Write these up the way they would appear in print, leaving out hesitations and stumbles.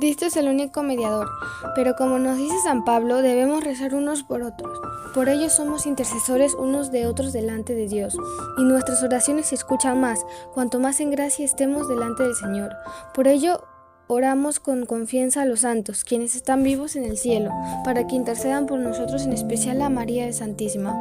Cristo es el único mediador, pero como nos dice San Pablo, debemos rezar unos por otros. Por ello somos intercesores unos de otros delante de Dios, y nuestras oraciones se escuchan más, cuanto más en gracia estemos delante del Señor. Por ello oramos con confianza a los santos, quienes están vivos en el cielo, para que intercedan por nosotros, en especial a María Santísima.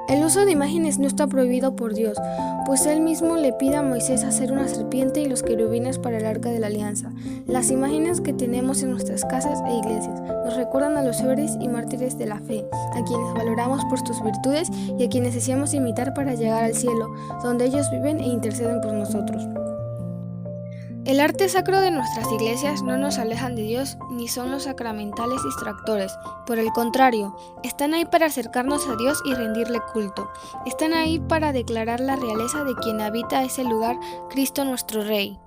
El uso de imágenes no está prohibido por Dios, pues Él mismo le pide a Moisés hacer una serpiente y los querubines para el arca de la alianza. Las imágenes que tenemos en nuestras casas e iglesias nos recuerdan a los héroes y mártires de la fe, a quienes valoramos por sus virtudes y a quienes deseamos imitar para llegar al cielo, donde ellos viven e interceden por nosotros. El arte sacro de nuestras iglesias no nos alejan de Dios ni son los sacramentales distractores. Por el contrario, están ahí para acercarnos a Dios y rendirle culto. Están ahí para declarar la realeza de quien habita ese lugar, Cristo nuestro Rey.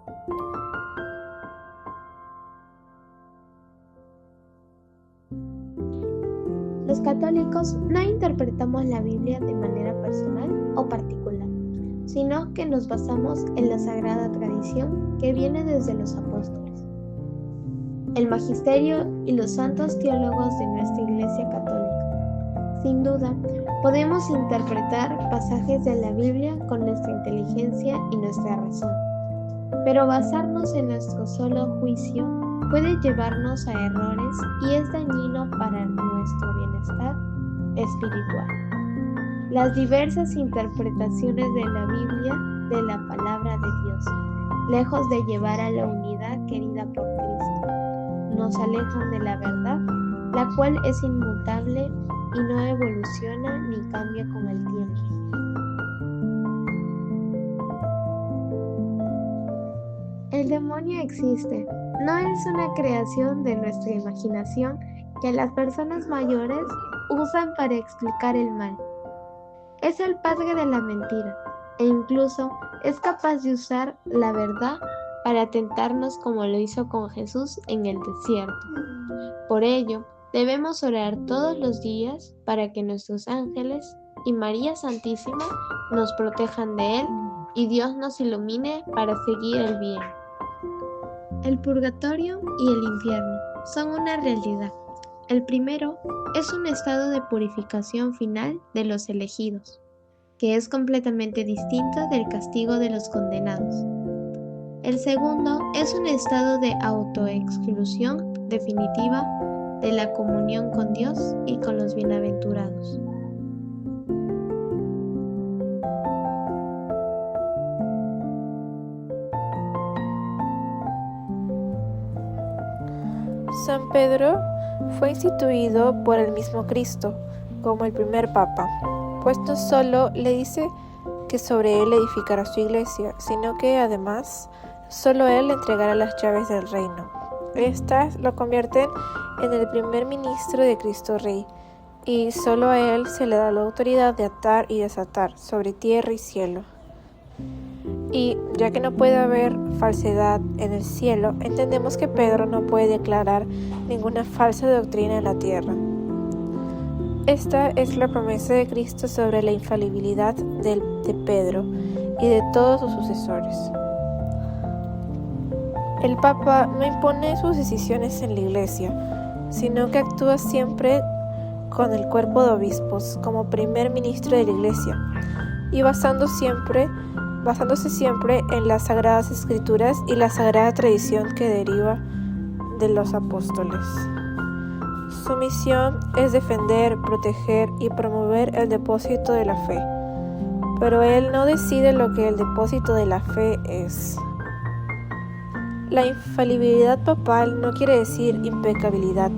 Los católicos no interpretamos la Biblia de manera personal o particular, sino que nos basamos en la sagrada tradición que viene desde los apóstoles, el magisterio y los santos teólogos de nuestra Iglesia Católica. Sin duda, podemos interpretar pasajes de la Biblia con nuestra inteligencia y nuestra razón, pero basarnos en nuestro solo juicio puede llevarnos a errores y es dañino para nuestro bienestar espiritual. Las diversas interpretaciones de la Biblia, de la palabra de Dios, lejos de llevar a la unidad querida por Cristo, nos alejan de la verdad, la cual es inmutable y no evoluciona ni cambia con el tiempo. El demonio existe, no es una creación de nuestra imaginación que las personas mayores usan para explicar el mal. Es el padre de la mentira e incluso es capaz de usar la verdad para tentarnos como lo hizo con Jesús en el desierto. Por ello, debemos orar todos los días para que nuestros ángeles y María Santísima nos protejan de él y Dios nos ilumine para seguir el bien. El purgatorio y el infierno son una realidad. El primero es un estado de purificación final de los elegidos, que es completamente distinto del castigo de los condenados. El segundo es un estado de autoexclusión definitiva de la comunión con Dios y con los bienaventurados. San Pedro fue instituido por el mismo Cristo como el primer papa, pues no solo le dice que sobre él edificará su iglesia, sino que además solo él le entregará las llaves del reino. Estas lo convierten en el primer ministro de Cristo Rey, y solo a él se le da la autoridad de atar y desatar sobre tierra y cielo. Y ya que no puede haber falsedad en el cielo, entendemos que Pedro no puede declarar ninguna falsa doctrina en la tierra. Esta es la promesa de Cristo sobre la infalibilidad de Pedro y de todos sus sucesores. El Papa no impone sus decisiones en la Iglesia, sino que actúa siempre con el cuerpo de obispos como primer ministro de la Iglesia y basándose siempre en las Sagradas Escrituras y la sagrada tradición que deriva de los apóstoles. Su misión es defender, proteger y promover el depósito de la fe, pero él no decide lo que el depósito de la fe es. La infalibilidad papal no quiere decir impecabilidad.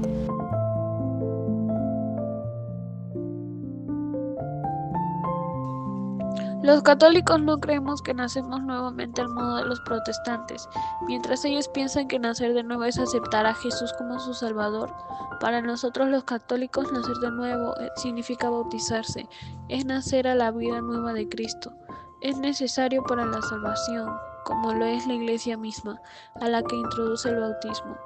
Los católicos no creemos que nacemos nuevamente al modo de los protestantes. Mientras ellos piensan que nacer de nuevo es aceptar a Jesús como su Salvador, para nosotros los católicos nacer de nuevo significa bautizarse, es nacer a la vida nueva de Cristo. Es necesario para la salvación, como lo es la Iglesia misma, a la que introduce el bautismo.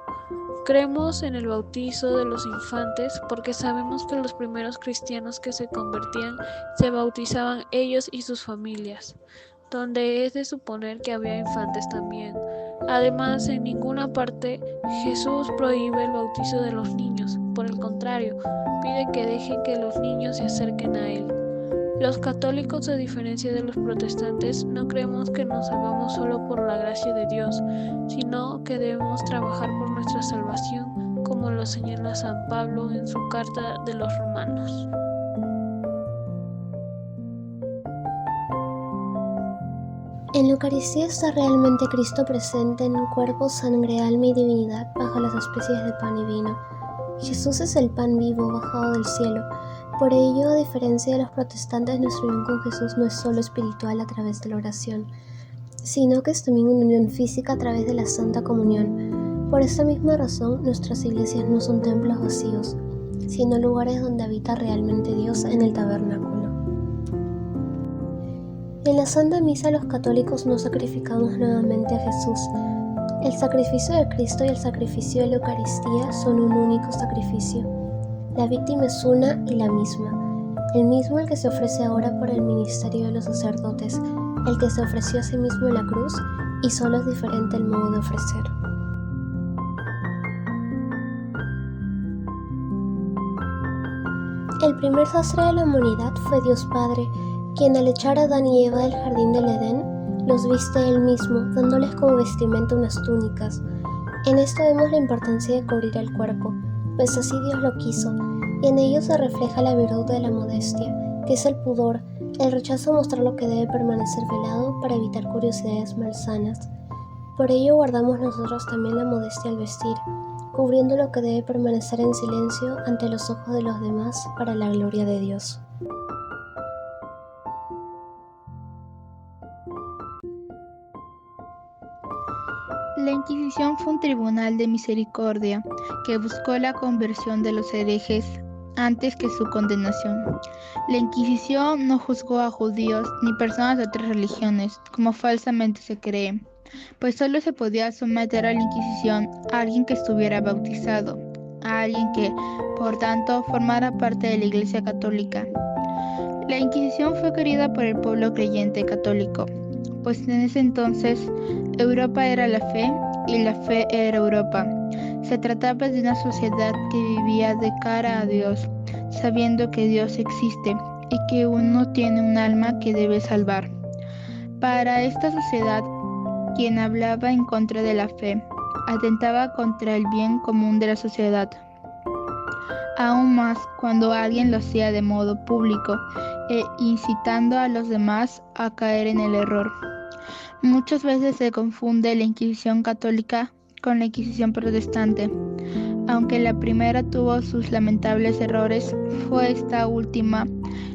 Creemos en el bautizo de los infantes porque sabemos que los primeros cristianos que se convertían se bautizaban ellos y sus familias, donde es de suponer que había infantes también. Además, en ninguna parte Jesús prohíbe el bautizo de los niños, por el contrario, pide que dejen que los niños se acerquen a él. Los católicos, a diferencia de los protestantes, no creemos que nos salvamos solo por la gracia de Dios, sino que debemos trabajar por nuestra salvación, como lo señala San Pablo en su carta de los Romanos. En la Eucaristía está realmente Cristo presente en cuerpo, sangre, alma y divinidad bajo las especies de pan y vino. Jesús es el pan vivo bajado del cielo. Por ello, a diferencia de los protestantes, nuestra unión con Jesús no es solo espiritual a través de la oración, sino que es también una unión física a través de la Santa Comunión. Por esta misma razón, nuestras iglesias no son templos vacíos, sino lugares donde habita realmente Dios en el tabernáculo. En la Santa Misa los católicos no sacrificamos nuevamente a Jesús. El sacrificio de Cristo y el sacrificio de la Eucaristía son un único sacrificio. La víctima es una y la misma, el mismo el que se ofrece ahora por el ministerio de los sacerdotes, el que se ofreció a sí mismo en la cruz, y solo es diferente el modo de ofrecer. El primer sastre de la humanidad fue Dios Padre, quien al echar a Adán y Eva del jardín del Edén, los viste él mismo, dándoles como vestimenta unas túnicas. En esto vemos la importancia de cubrir el cuerpo, pues así Dios lo quiso, y en ello se refleja la virtud de la modestia, que es el pudor, el rechazo a mostrar lo que debe permanecer velado para evitar curiosidades malsanas. Por ello guardamos nosotros también la modestia al vestir, cubriendo lo que debe permanecer en silencio ante los ojos de los demás para la gloria de Dios. La Inquisición fue un tribunal de misericordia que buscó la conversión de los herejes antes que su condenación. La Inquisición no juzgó a judíos ni personas de otras religiones, como falsamente se cree, pues solo se podía someter a la Inquisición a alguien que estuviera bautizado, a alguien que, por tanto, formara parte de la Iglesia Católica. La Inquisición fue querida por el pueblo creyente católico, pues en ese entonces Europa era la fe y la fe era Europa. Se trataba de una sociedad que vivía de cara a Dios, sabiendo que Dios existe y que uno tiene un alma que debe salvar. Para esta sociedad, quien hablaba en contra de la fe, atentaba contra el bien común de la sociedad. Aún más cuando alguien lo hacía de modo público e incitando a los demás a caer en el error. Muchas veces se confunde la Inquisición católica con la Inquisición protestante. Aunque la primera tuvo sus lamentables errores, fue esta última,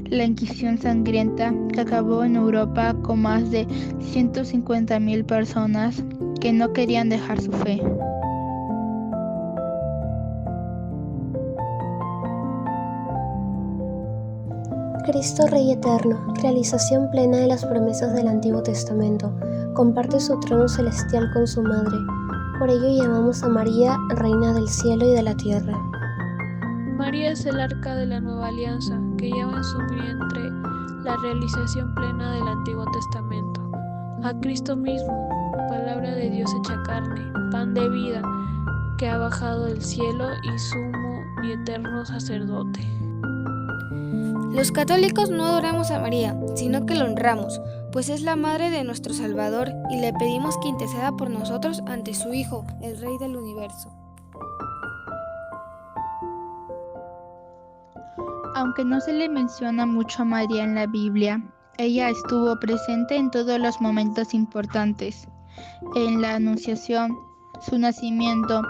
la Inquisición sangrienta, que acabó en Europa con más de 150.000 personas que no querían dejar su fe. Cristo Rey Eterno, realización plena de las promesas del Antiguo Testamento, comparte su trono celestial con su Madre. Por ello llamamos a María Reina del cielo y de la tierra. María es el arca de la nueva alianza, que lleva en su vientre la realización plena del Antiguo Testamento. A Cristo mismo, palabra de Dios hecha carne, pan de vida, que ha bajado del cielo y sumo y eterno sacerdote. Los católicos no adoramos a María, sino que la honramos, pues es la madre de nuestro Salvador y le pedimos que interceda por nosotros ante su Hijo, el Rey del universo. Aunque no se le menciona mucho a María en la Biblia, ella estuvo presente en todos los momentos importantes, en la Anunciación, su nacimiento,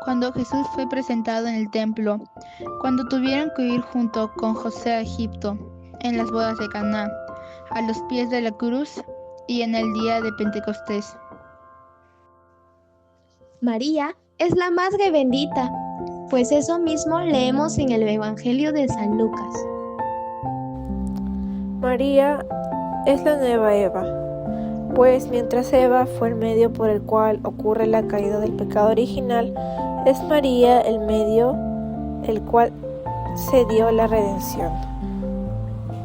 cuando Jesús fue presentado en el templo, cuando tuvieron que ir junto con José a Egipto, en las bodas de Caná, a los pies de la cruz y en el día de Pentecostés. María es la Madre bendita, pues eso mismo leemos en el Evangelio de San Lucas. María es la nueva Eva, pues mientras Eva fue el medio por el cual ocurre la caída del pecado original, es María el medio el cual se dio la redención.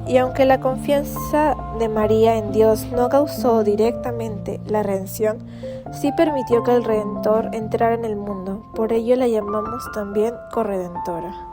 Y aunque la confianza de María en Dios no causó directamente la redención, sí permitió que el Redentor entrara en el mundo. Por ello la llamamos también corredentora.